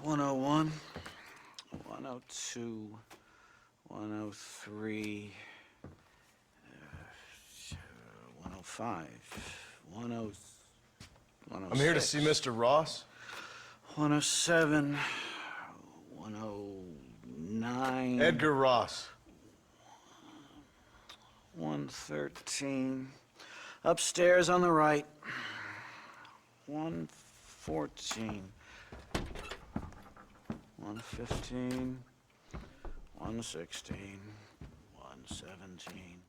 101, 102, 103, 105, 106. I'm here to see Mr. Ross. 107, 109. Edgar Ross. 113. Upstairs on the right. 114. 115. 116. 117.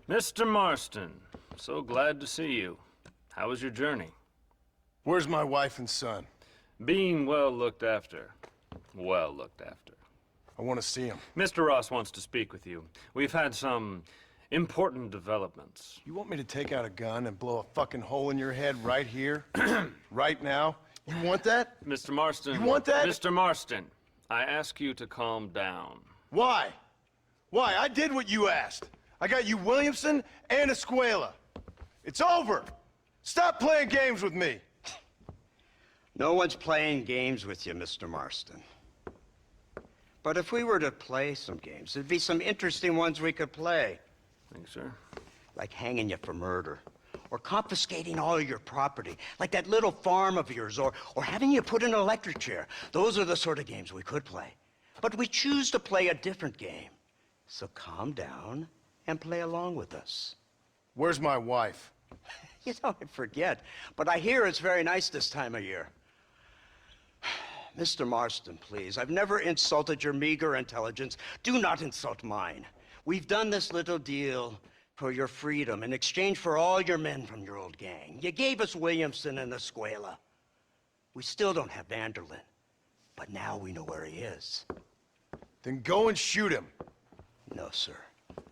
Mr. Marston, so glad to see you. How was your journey? Where's my wife and son? Being well looked after. Well looked after. I want to see him. Mr. Ross wants to speak with you. We've had some important developments. You want me to take out a gun and blow a fucking hole in your head right here? Right now? You want that? Mr. Marston. You want that? Mr. Marston, I ask you to calm down. Why? Why? I did what you asked. I got you Williamson and Escuela. It's over. Stop playing games with me. No one's playing games with you, Mr. Marston. But if we were to play some games, there'd be some interesting ones we could play. Thanks, sir. Like hanging you for murder, or confiscating all your property, like that little farm of yours, or having you put in an electric chair. Those are the sort of games we could play. But we choose to play a different game. So calm down and play along with us. Where's my wife? You know, I forget, but I hear it's very nice this time of year. Mr. Marston, please, I've never insulted your meager intelligence. Do not insult mine. We've done this little deal for your freedom in exchange for all your men from your old gang. You gave us Williamson and Escuela. We still don't have Vanderlyn, but now we know where he is. Then go and shoot him. No, sir.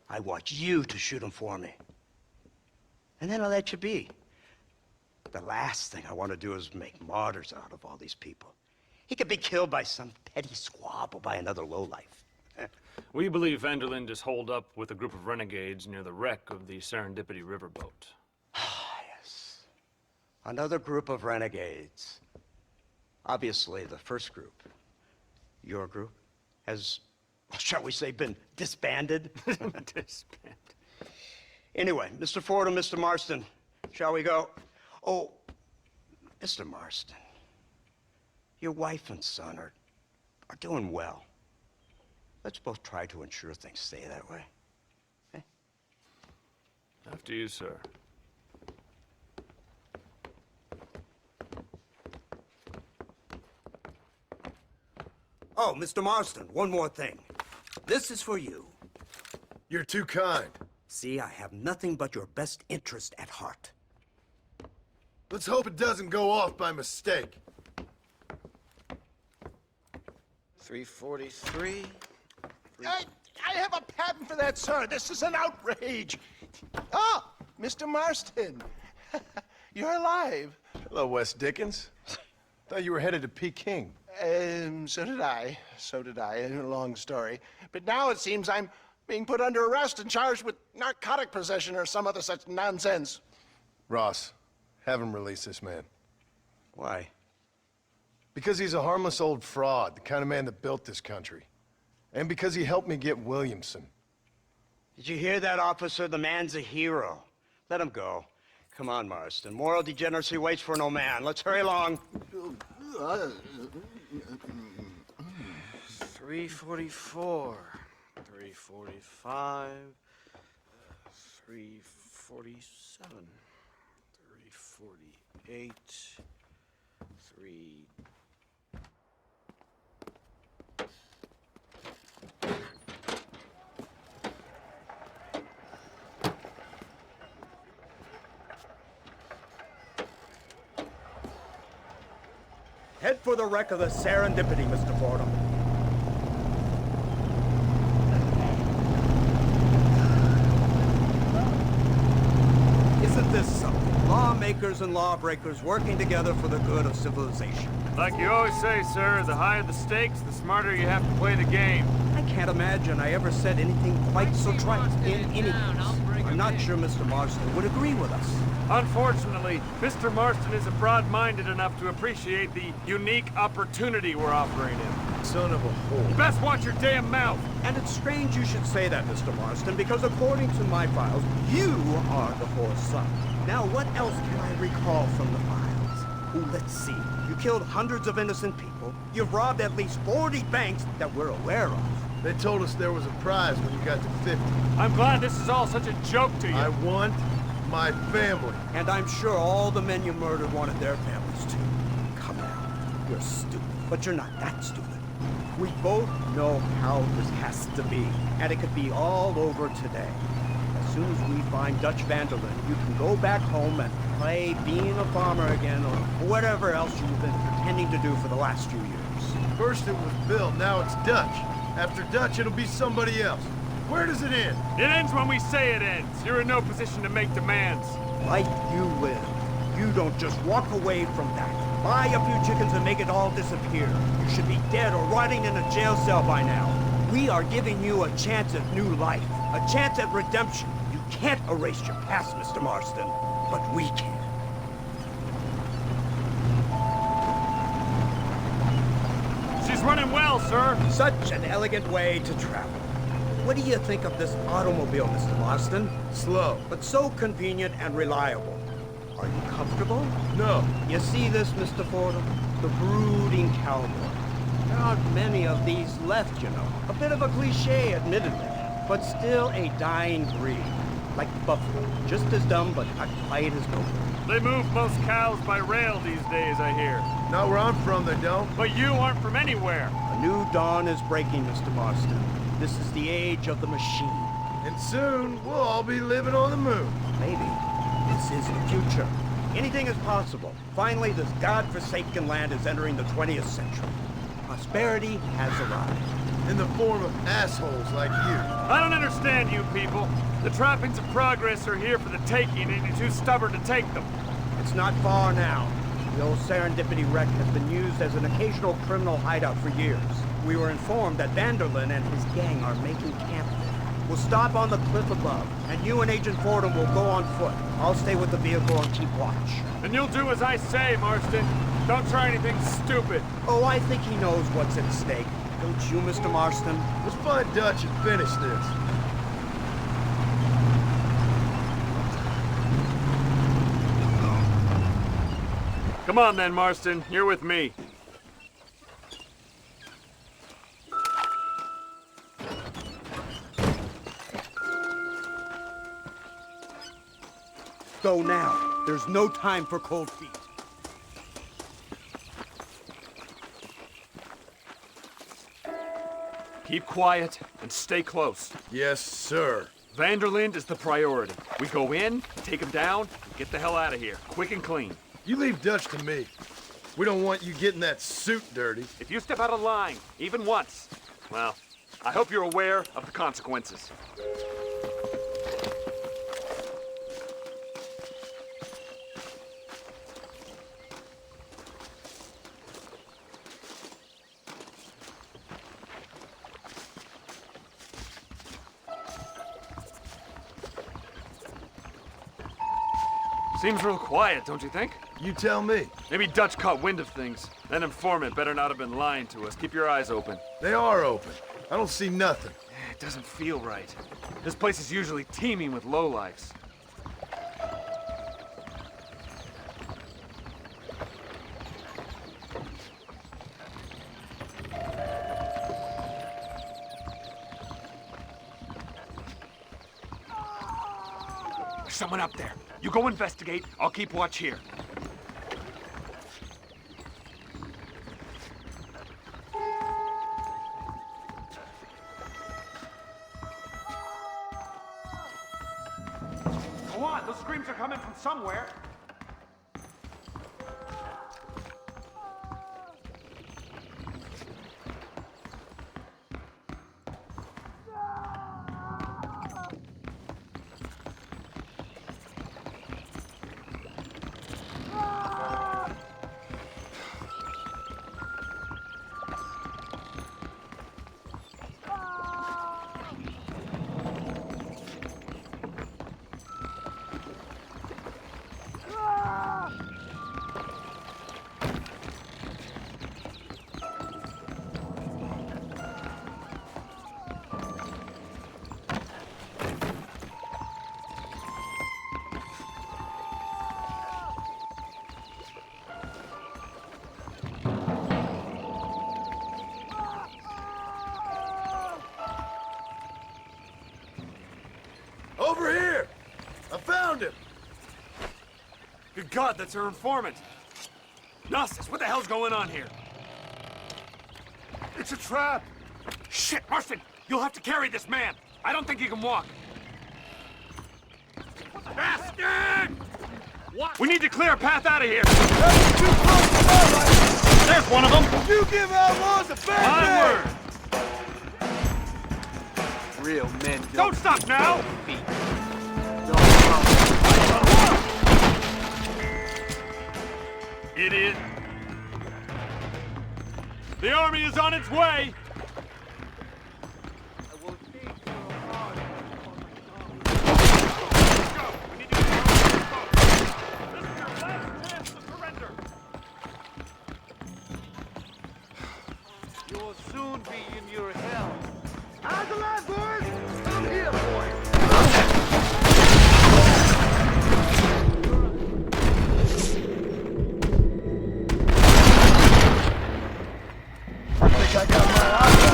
I want you to shoot him for me. And then I'll let you be. The last thing I want to do is make martyrs out of all these people. He could be killed by some petty squabble by another lowlife. We believe Vanderlyn is holed up with a group of renegades near the wreck of the Serendipity riverboat. Ah, yes. Another group of renegades. Obviously, the first group, your group, has, shall we say, been disbanded? Disbanded. Anyway, Mr. Ford and Mr. Marston, shall we go? Oh, Mr. Marston, your wife and son are doing well. Let's both try to ensure things stay that way. Okay? After you, sir. Oh, Mr. Marston, one more thing. This is for you. You're too kind. See, I have nothing but your best interest at heart. Let's hope it doesn't go off by mistake. 343. I have a patent for that, sir. This is an outrage. Ah, Mr. Marston. You're alive. Hello, Wes Dickens. Thought you were headed to Peking. So did I. So did I. A long story. But now it seems I'm being put under arrest and charged with narcotic possession or some other such nonsense. Ross, have him release this man. Why? Because he's a harmless old fraud, the kind of man that built this country. And because he helped me get Williamson. Did you hear that, officer? The man's a hero. Let him go. Come on, Marston. Moral degeneracy waits for no man. Let's hurry along. 344. 345. 347. 348. 3... Head for the wreck of the Serendipity, Mr. Fordham. Isn't this something? Lawmakers and lawbreakers working together for the good of civilization. Like you always say, sir, the higher the stakes, the smarter you have to play the game. I can't imagine I ever said anything quite so trite. In any case, I'm not sure Mr. Marston would agree with us. Unfortunately, Mr. Marston isn't broad-minded enough to appreciate the unique opportunity we're offering him. Son of a whore. You best watch your damn mouth! And it's strange you should say that, Mr. Marston, because according to my files, you are the whore's son. Now, what else can I recall from the files? Oh, let's see. You killed hundreds of innocent people. You've robbed at least 40 banks that we're aware of. They told us there was a prize when you got to 50. I'm glad this is all such a joke to you. I want my family. And I'm sure all the men you murdered wanted their families too. Come now, you're stupid, but you're not that stupid. We both know how this has to be, and it could be all over today. As soon as we find Dutch Vanderlyn, you can go back home and play being a farmer again, or whatever else you've been pretending to do for the last few years. First it was Bill, now it's Dutch. After Dutch, it'll be somebody else. Where does it end? It ends when we say it ends. You're in no position to make demands. Life you live. You don't just walk away from that. Buy a few chickens and make it all disappear. You should be dead or rotting in a jail cell by now. We are giving you a chance at new life, a chance at redemption. You can't erase your past, Mr. Marston, but we can. She's running well, sir. Such an elegant way to travel. What do you think of this automobile, Mr. Marston? Slow. But so convenient and reliable. Are you comfortable? No. You see this, Mr. Fordham? The brooding cowboy. There aren't many of these left, you know. A bit of a cliche, admittedly, but still a dying breed. Like buffalo. Just as dumb, but not quite as noble. They move most cows by rail these days, I hear. Not where I'm from, they don't. But you aren't from anywhere. A new dawn is breaking, Mr. Marston. This is the age of the machine. And soon, we'll all be living on the moon. Maybe. This is the future. Anything is possible. Finally, this godforsaken land is entering the 20th century. Prosperity has arrived. In the form of assholes like you. I don't understand you people. The trappings of progress are here for the taking, and you're too stubborn to take them. It's not far now. The old Serendipity wreck has been used as an occasional criminal hideout for years. We were informed that Vanderlyn and his gang are making camp there. We'll stop on the cliff above, and you and Agent Fordham will go on foot. I'll stay with the vehicle and keep watch. And you'll do as I say, Marston. Don't try anything stupid. Oh, I think he knows what's at stake. Don't you, Mr. Marston? Let's find Dutch and finish this. Come on then, Marston. You're with me. Go now. There's no time for cold feet. Keep quiet and stay close. Yes, sir. Vanderlyn is the priority. We go in, take him down, and get the hell out of here. Quick and clean. You leave Dutch to me. We don't want you getting that suit dirty. If you step out of line, even once, well, I hope you're aware of the consequences. Seems real quiet, don't you think? You tell me. Maybe Dutch caught wind of things. That informant better not have been lying to us. Keep your eyes open. They are open. I don't see nothing. It doesn't feel right. This place is usually teeming with lowlifes. There's someone up there. You go investigate. I'll keep watch here. Go on, those screams are coming from somewhere. Over here! I found him! Good God, that's our informant. Gnostus, what the hell's going on here? It's a trap! Shit, Marston! You'll have to carry this man! I don't think he can walk. Bastard! What? We need to clear a path out of here! That's too close to my life! There's one of them! You give outlaws a bad Onward! Real men Don't stop now! beat. Idiot! The army is on its way! Let's go! We need to get on the boat. This is your last chance to surrender! You will soon be in your hell. How's the lad, boys? I'm here for you. I think I got my eyes.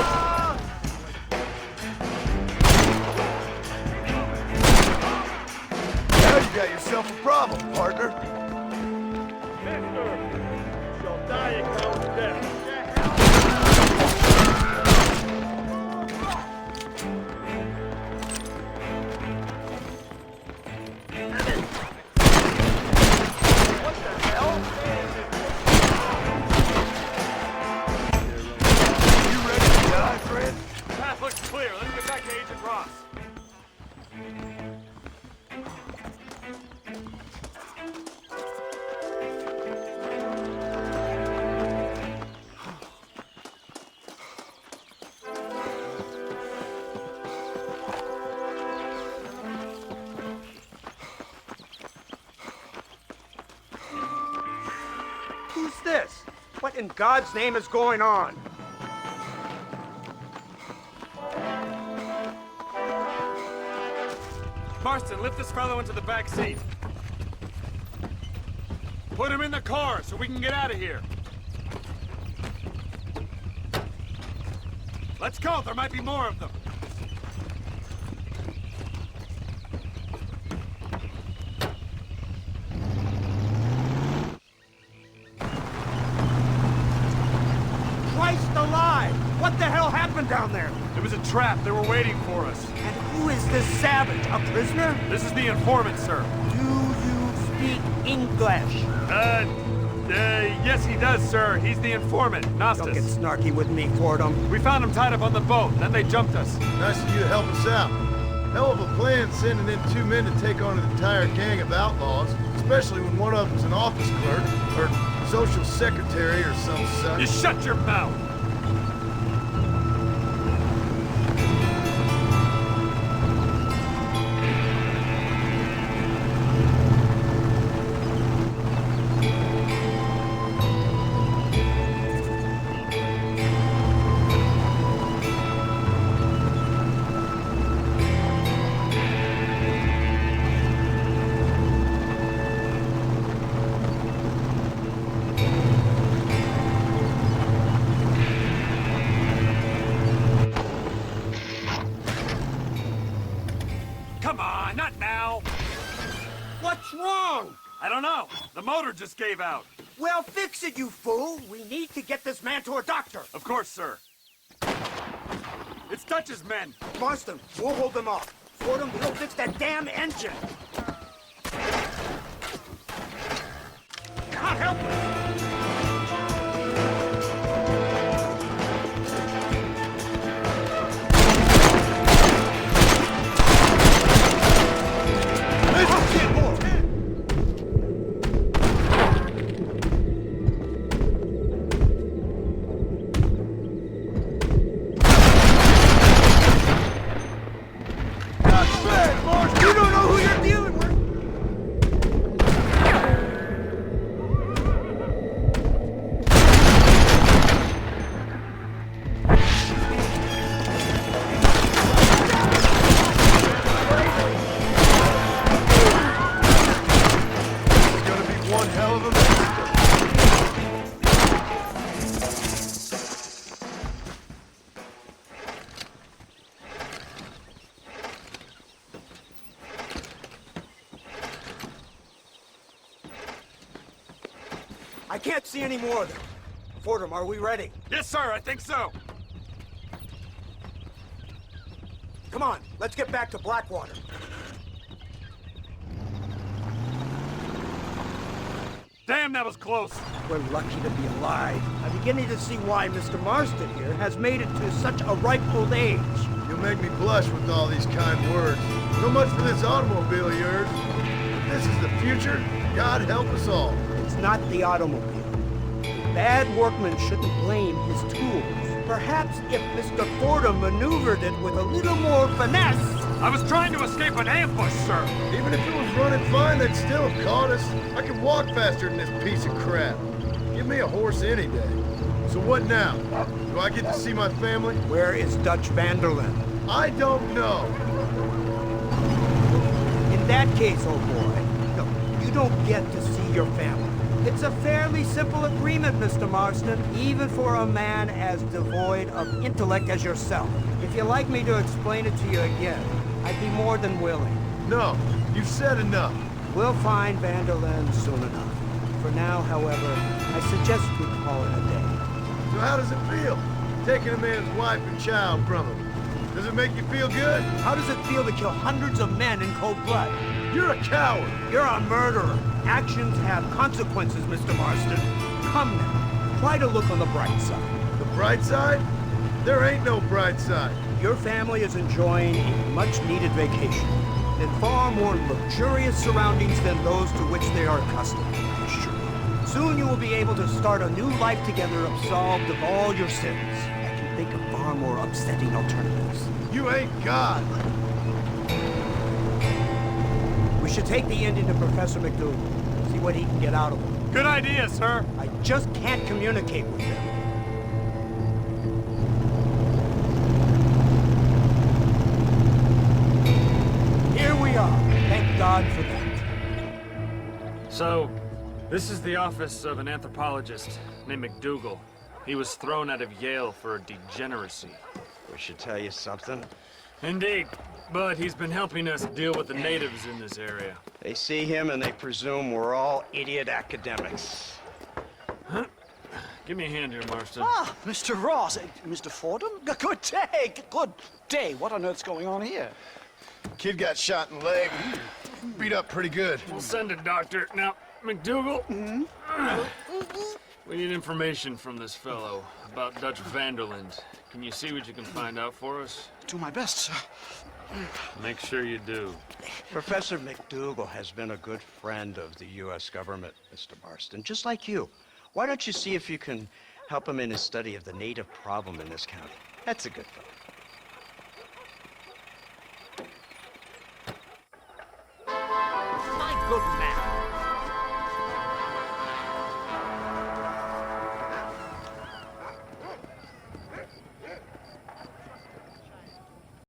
Now you got yourself a problem, partner. Mister! Shall die a coward's death. You ready to die, friend? Path looks clear. Let's get back to Agent Ross. Who's this? What in God's name is going on? Marston, lift this fellow into the back seat. Put him in the car so we can get out of here. Let's go, there might be more of them. Christ alive! What the hell happened down there? It was a trap, they were waiting for us. And who is this savage? A prisoner? This is the informant, sir. Do you speak English? Yes he does, sir. He's the informant, Don't get Gnostus. snarky with me, Fordham. We found him tied up on the boat, then they jumped us. Nice of you to help us out. Hell of a plan sending in 2 men to take on an entire gang of outlaws, especially when one of them's an office clerk, or social secretary, or some such. You shut your mouth! Come on, not now! What's wrong? I don't know. The motor just gave out. Well, fix it, you fool. We need to get this man to a doctor. Of course, sir. It's Dutch's men. Marston, we'll hold them off. Fordham, we'll fix that damn engine. God help us! You don't know who you're dealing with! It's gonna be one hell of a massacre. I can't see any more of them. Fordham, are we ready? Yes, sir, I think so. Come on, let's get back to Blackwater. Damn, that was close. We're lucky to be alive. I'm beginning to see why Mr. Marston here has made it to such a ripe old age. You'll make me blush with all these kind words. So much for this automobile of yours. If this is the future, God help us all. It's not the automobile. Bad workmen shouldn't blame his tools. Perhaps if Mr. Fordham maneuvered it with a little more finesse. I was trying to escape an ambush, sir. Even if it was running fine, they'd still have caught us. I can walk faster than this piece of crap. Give me a horse any day. So what now? Do I get to see my family? Where is Dutch Vanderlyn? I don't know. In that case, old boy, no, you don't get to see your family. It's a fairly simple agreement, Mr. Marston, even for a man as devoid of intellect as yourself. If you'd like me to explain it to you again, I'd be more than willing. No, you've said enough. We'll find Vanderlyn soon enough. For now, however, I suggest we call it a day. So how does it feel, taking a man's wife and child from him? Does it make you feel good? How does it feel to kill hundreds of men in cold blood? You're a coward. You're a murderer. Actions have consequences, Mr. Marston. Come now, try to look on the bright side. The bright side? There ain't no bright side. Your family is enjoying a much-needed vacation in far more luxurious surroundings than those to which they are accustomed, I assure you. Soon you will be able to start a new life together absolved of all your sins. I can think of far more upsetting alternatives. You ain't God. We should take the Indian to Professor McDougal, see what he can get out of him. Good idea, sir. I just can't communicate with him. Here we are. Thank God for that. So, this is the office of an anthropologist named McDougal. He was thrown out of Yale for degeneracy. We should tell you something. Indeed, but he's been helping us deal with the natives in this area. They see him and they presume we're all idiot academics. Give me a hand here, Marston. Ah, Mr. Ross. Mr. Fordham? Good day. Good day. What on earth's going on here? Kid got shot in the leg. Beat up pretty good. We'll send a doctor. Now, McDougal, we need information from this fellow about Dutch Vanderlyn. Can you see what you can find out for us? Do my best, sir. Make sure you do. Professor McDougal has been a good friend of the U.S. government, Mr. Marston, just like you. Why don't you see if you can help him in his study of the native problem in this county? That's a good fellow. My good man,